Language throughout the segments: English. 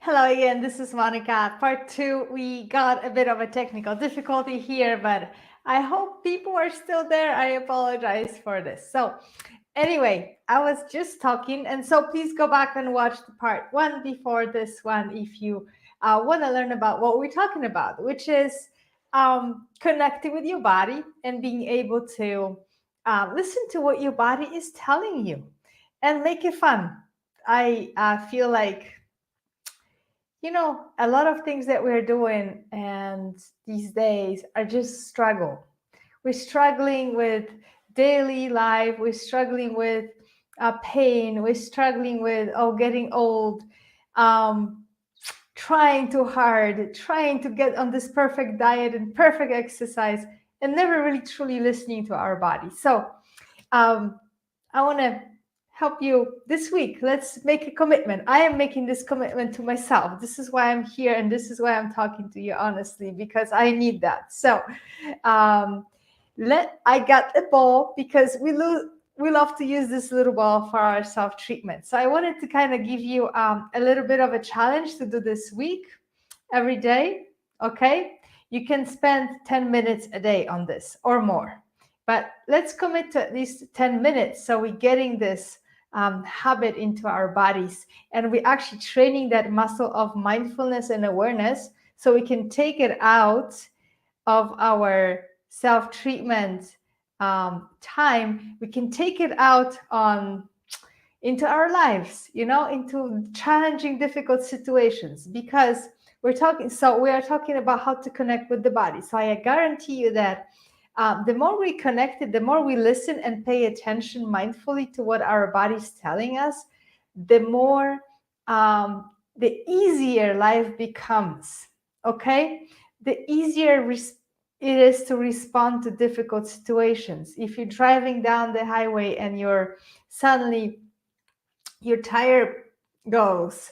Hello again, this is Monica. Part two, we got a bit of a technical difficulty here, but I hope people are still there. I apologize for this. So anyway, I was just talking, and so please go back and watch the part one before this one if you want to learn about what we're talking about, which is connecting with your body and being able to listen to what your body is telling you and make it fun. I feel like a lot of things that we're doing and these days are just struggle. We're struggling with daily life. We're struggling with pain. We're struggling with getting old, um, trying too hard, trying to get on this perfect diet and perfect exercise, and never really truly listening to our body. So um, I want to help you this week. Let's make a commitment. I am making this commitment to myself. This is why I'm here, and this is why I'm talking to you honestly, because I need that. So um, I got a ball because we love to use this little ball for our self-treatment. So I wanted to kind of give you a little bit of a challenge to do this week, every day. Okay, you can spend 10 minutes a day on this or more, but let's commit to at least 10 minutes so we're getting this habit into our bodies, and we're actually training that muscle of mindfulness and awareness so we can take it out of our self-treatment time. We can take it out on into our lives, into challenging, difficult situations, because we are talking about how to connect with the body. So I guarantee you that the more we connect, the more we listen and pay attention mindfully to what our body's telling us, the more, the easier life becomes. Okay, the easier it is to respond to difficult situations. If you're driving down the highway and suddenly your tire goes,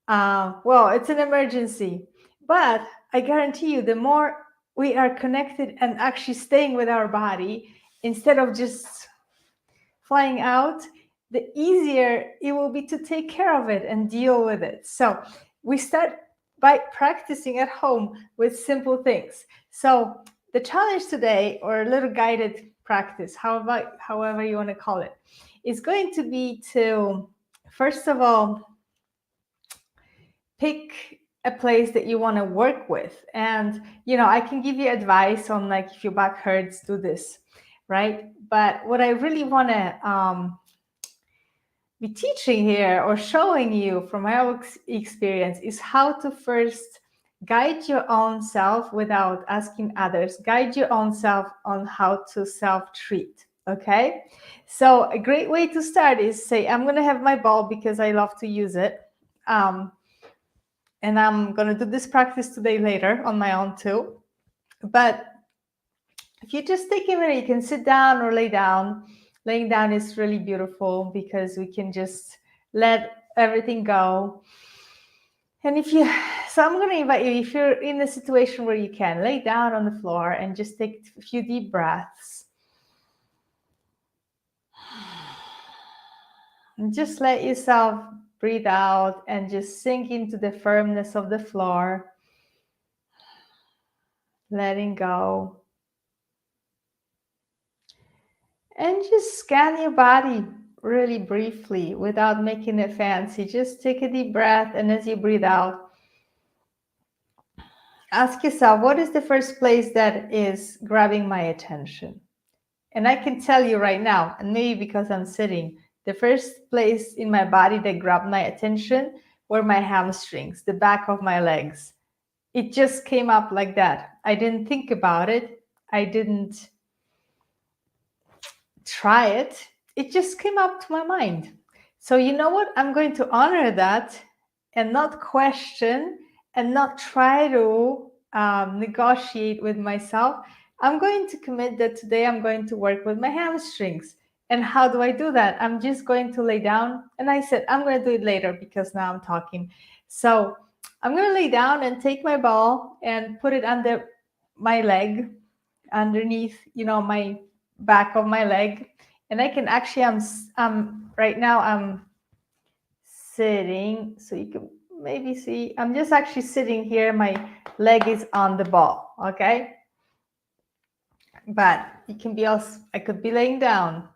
well, it's an emergency. But I guarantee you, the more we are connected and actually staying with our body instead of just flying out, the easier it will be to take care of it and deal with it. So we start by practicing at home with simple things. So the challenge today, or a little guided practice, however you want to call it, is going to be to, first of all, pick a place that you want to work with. And I can give you advice on, like, if your back hurts, do this, right? But what I really want to be teaching here or showing you from my own experience is how to first guide your own self without asking others. Guide your own self on how to self-treat. Okay, so a great way to start is say, I'm going to have my ball because I love to use it. And I'm going to do this practice today later on my own too. But if you just take a minute, you can sit down or lay down. Laying down is really beautiful because we can just let everything go. And so I'm going to invite you, if you're in a situation where you can, lay down on the floor and just take a few deep breaths. And just let yourself breathe out and just sink into the firmness of the floor. Letting go. And just scan your body really briefly without making it fancy. Just take a deep breath, and as you breathe out, ask yourself, what is the first place that is grabbing my attention? And I can tell you right now, and maybe because I'm sitting, the first place in my body that grabbed my attention were my hamstrings, the back of my legs. It just came up like that. I didn't think about it. I didn't try it. It just came up to my mind. So you know what? I'm going to honor that and not question and not try to negotiate with myself. I'm going to commit that today I'm going to work with my hamstrings. And how do I do that? I'm just going to lay down. And I said, I'm going to do it later because now I'm talking. So I'm going to lay down and take my ball and put it under my leg, underneath, my back of my leg. And I can actually, right now I'm sitting, so you can maybe see, I'm just actually sitting here. My leg is on the ball, okay? But it can be also, I could be laying down.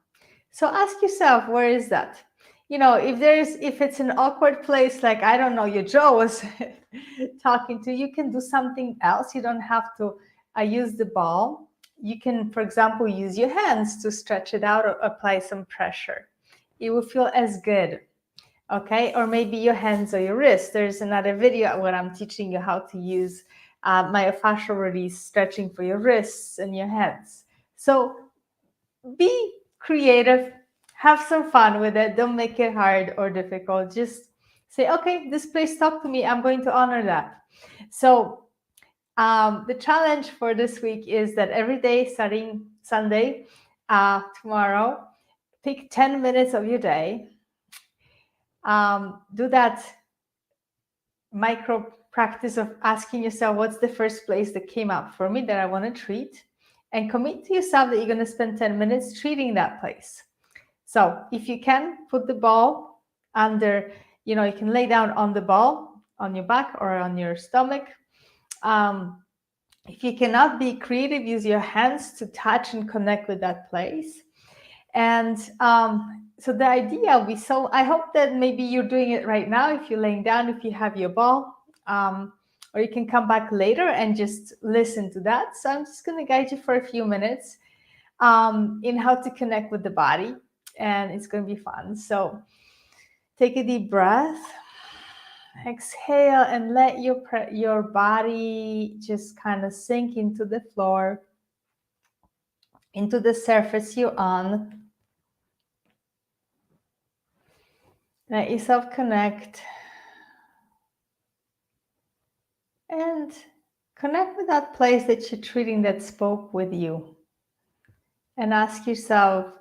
So ask yourself, where is that? You know, if it's an awkward place, like, I don't know, your jaw was talking to you, can do something else. You don't have to use the ball. You can, for example, use your hands to stretch it out or apply some pressure. It will feel as good. Okay, or maybe your hands or your wrists. There's another video where I'm teaching you how to use myofascial release stretching for your wrists and your hands. So be creative, have some fun with it. Don't make it hard or difficult. Just say, okay, this place talked to me. I'm going to honor that. So the challenge for this week is that every day starting Sunday, tomorrow, pick 10 minutes of your day. Do that micro practice of asking yourself, what's the first place that came up for me that I want to treat? And commit to yourself that you're going to spend 10 minutes treating that place. So if you can, put the ball under, you can lay down on the ball, on your back or on your stomach. If you cannot be creative, use your hands to touch and connect with that place. And so the idea I hope that maybe you're doing it right now if you're laying down, if you have your ball, or you can come back later and just listen to that. So I'm just going to guide you for a few minutes in how to connect with the body, and it's going to be fun. So take a deep breath, exhale, and let your body just kind of sink into the floor, into the surface you're on. Let yourself connect and connect with that place that you're treating that spoke with you. And ask yourself,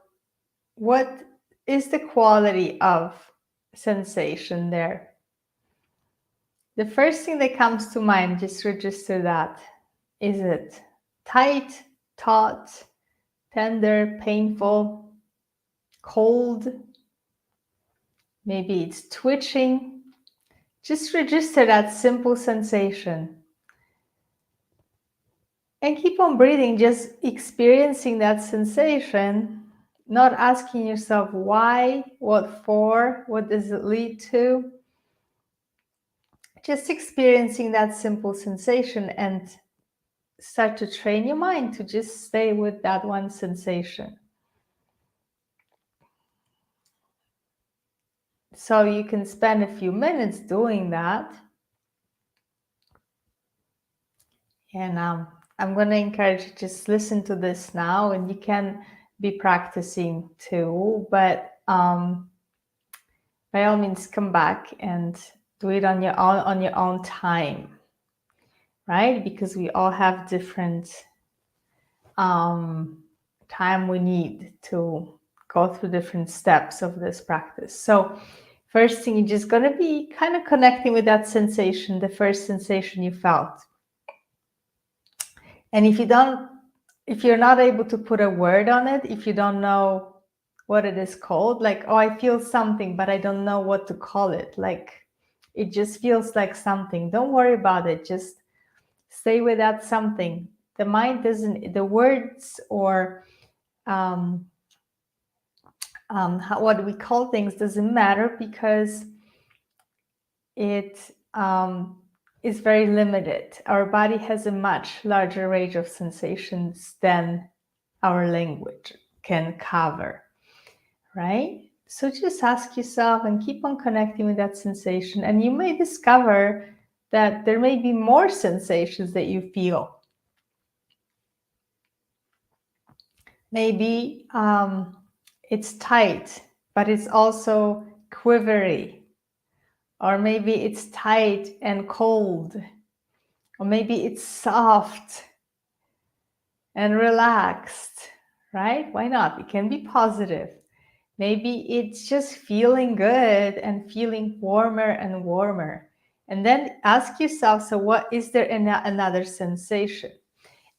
what is the quality of sensation there? The first thing that comes to mind, just register that. Is it tight, taut, tender, painful, cold? Maybe it's twitching. Just register that simple sensation. And keep on breathing, just experiencing that sensation, not asking yourself why, what for, what does it lead to. Just experiencing that simple sensation and start to train your mind to just stay with that one sensation. So you can spend a few minutes doing that. And I'm going to encourage you to just listen to this now, and you can be practicing too, but by all means come back and do it on your own time, right? Because we all have different time we need to go through different steps of this practice. So first thing, you're just going to be kind of connecting with that sensation, the first sensation you felt. And if you're not able to put a word on it, if you don't know what it is called, like, oh, I feel something, but I don't know what to call it. Like, it just feels like something. Don't worry about it. Just stay with that something. The mind doesn't, the words or what we call things doesn't matter, because it is very limited. Our body has a much larger range of sensations than our language can cover, right? So just ask yourself and keep on connecting with that sensation, and you may discover that there may be more sensations that you feel. Maybe it's tight, but it's also quivery. Or maybe it's tight and cold. Or maybe it's soft and relaxed, right? Why not? It can be positive. Maybe it's just feeling good and feeling warmer and warmer. And then ask yourself, so what is there another sensation?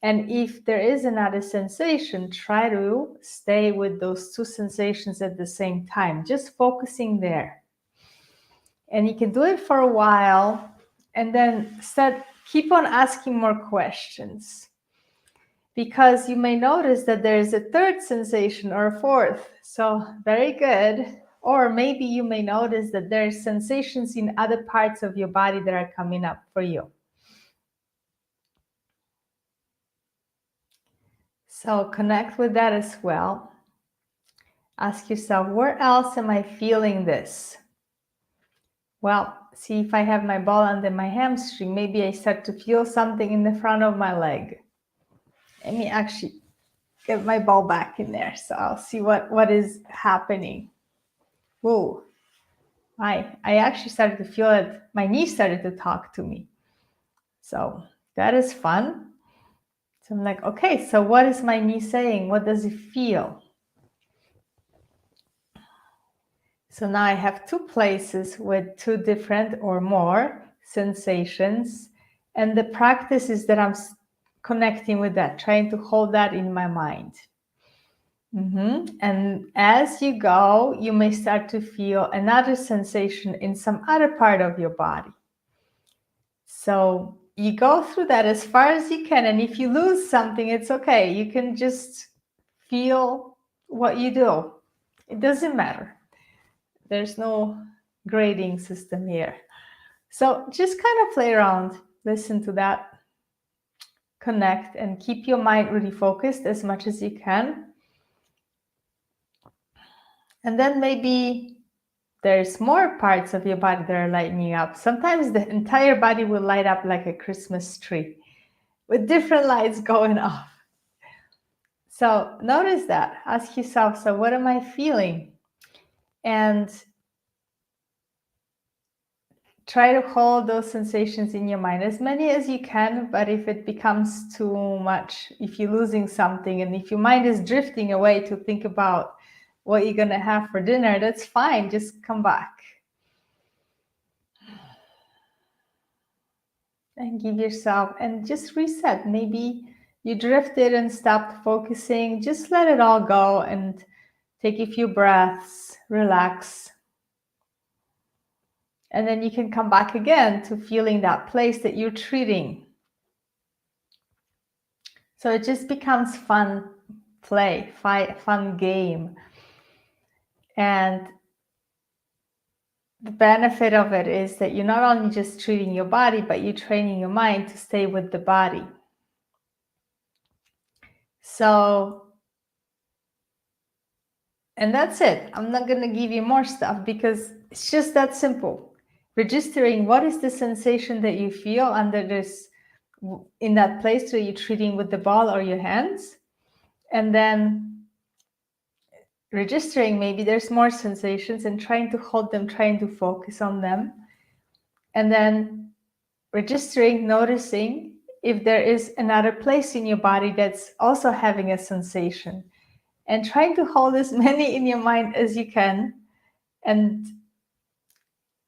And if there is another sensation, try to stay with those two sensations at the same time, just focusing there. And you can do it for a while and then keep on asking more questions, because you may notice that there is a third sensation or a fourth. So very good. Or maybe you may notice that there are sensations in other parts of your body that are coming up for you. So connect with that as well. Ask yourself, where else am I feeling this? Well, see, if I have my ball under my hamstring, maybe I start to feel something in the front of my leg. Let me actually get my ball back in there so I'll see what is happening. Whoa, I actually started to feel it. My knee started to talk to me. So that is fun. So I'm like, okay, so what is my knee saying? What does it feel? So now I have two places with two different or more sensations. And the practice is that I'm connecting with that, trying to hold that in my mind. And as you go, you may start to feel another sensation in some other part of your body. So you go through that as far as you can. And if you lose something, it's okay. You can just feel what you do. It doesn't matter. There's no grading system here. So just kind of play around, listen to that, connect, and keep your mind really focused as much as you can. And then maybe there's more parts of your body that are lighting up. Sometimes the entire body will light up like a Christmas tree with different lights going off. So notice that. Ask yourself, so what am I feeling? And try to hold those sensations in your mind, as many as you can. But if it becomes too much, if you're losing something, and if your mind is drifting away to think about what you're going to have for dinner, that's fine. Just come back and give yourself, and just reset. Maybe you drifted and stopped focusing. Just let it all go and take a few breaths, relax. And then you can come back again to feeling that place that you're treating. So it just becomes fun play, fun game. And the benefit of it is that you're not only just treating your body, but you're training your mind to stay with the body. So, and that's it. I'm not going to give you more stuff because it's just that simple. Registering what is the sensation that you feel under this, in that place where you're treating with the ball or your hands. And then registering, maybe there's more sensations, and trying to hold them, trying to focus on them. And then registering, noticing if there is another place in your body that's also having a sensation, and trying to hold as many in your mind as you can. And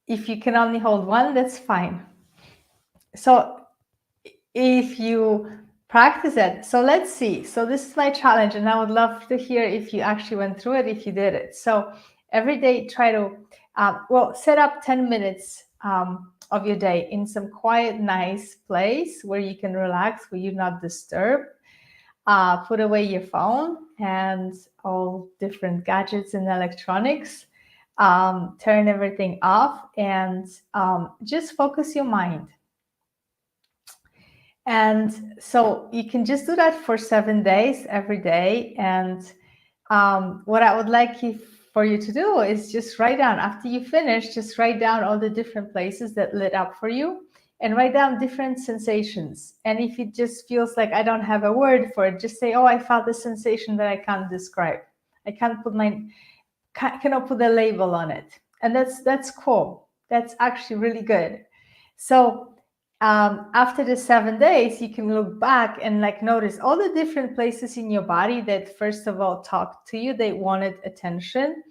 if you can only hold one, that's fine. So if you practice it, so let's see. So this is my challenge, and I would love to hear if you actually went through it, if you did it. So every day, try to, set up 10 minutes of your day in some quiet, nice place where you can relax, where you're not disturbed. Put away your phone and all different gadgets and electronics. Turn everything off, and just focus your mind. And so you can just do that for 7 days every day. And what I would like for you to do is just write down, after you finish, just write down all the different places that lit up for you, and write down different sensations. And if it just feels like I don't have a word for it, just say, oh, I felt a sensation that I can't describe. I cannot put a label on it. And that's cool. That's actually really good. So after the 7 days, you can look back and notice all the different places in your body that first of all talked to you, they wanted attention.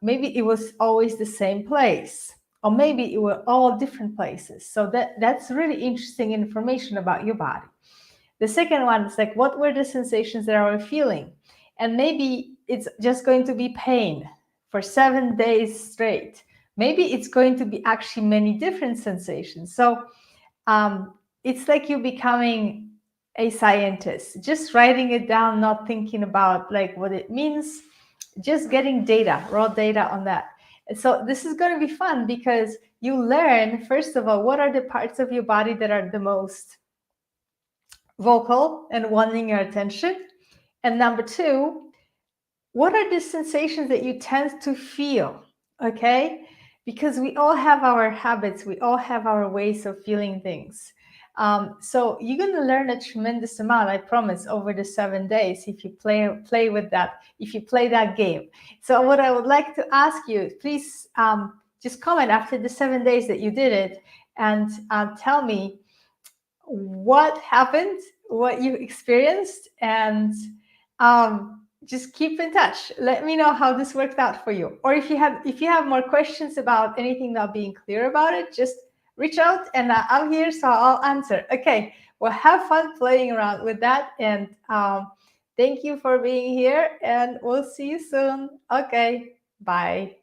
Maybe it was always the same place, or maybe it were all different places. So that's really interesting information about your body. The second one is what were the sensations that I was feeling? And maybe it's just going to be pain for 7 days straight. maybe it's going to be actually many different sensations. So it's like you becoming a scientist, just writing it down, not thinking about like what it means, just getting data, raw data on that. And so this is going to be fun because you learn, first of all, what are the parts of your body that are the most vocal and wanting your attention. And number two, what are the sensations that you tend to feel? Okay, because we all have our habits, we all have our ways of feeling things. So you're going to learn a tremendous amount, I promise, over the 7 days if you play with that, if you play that game. So what I would like to ask you, please just comment after the 7 days that you did it, and tell me what happened, what you experienced, and just keep in touch. Let me know how this worked out for you. Or if you have more questions about anything not being clear about it, just reach out, and I'm here, so I'll answer. Okay, well, have fun playing around with that, and thank you for being here, and we'll see you soon. Okay, bye.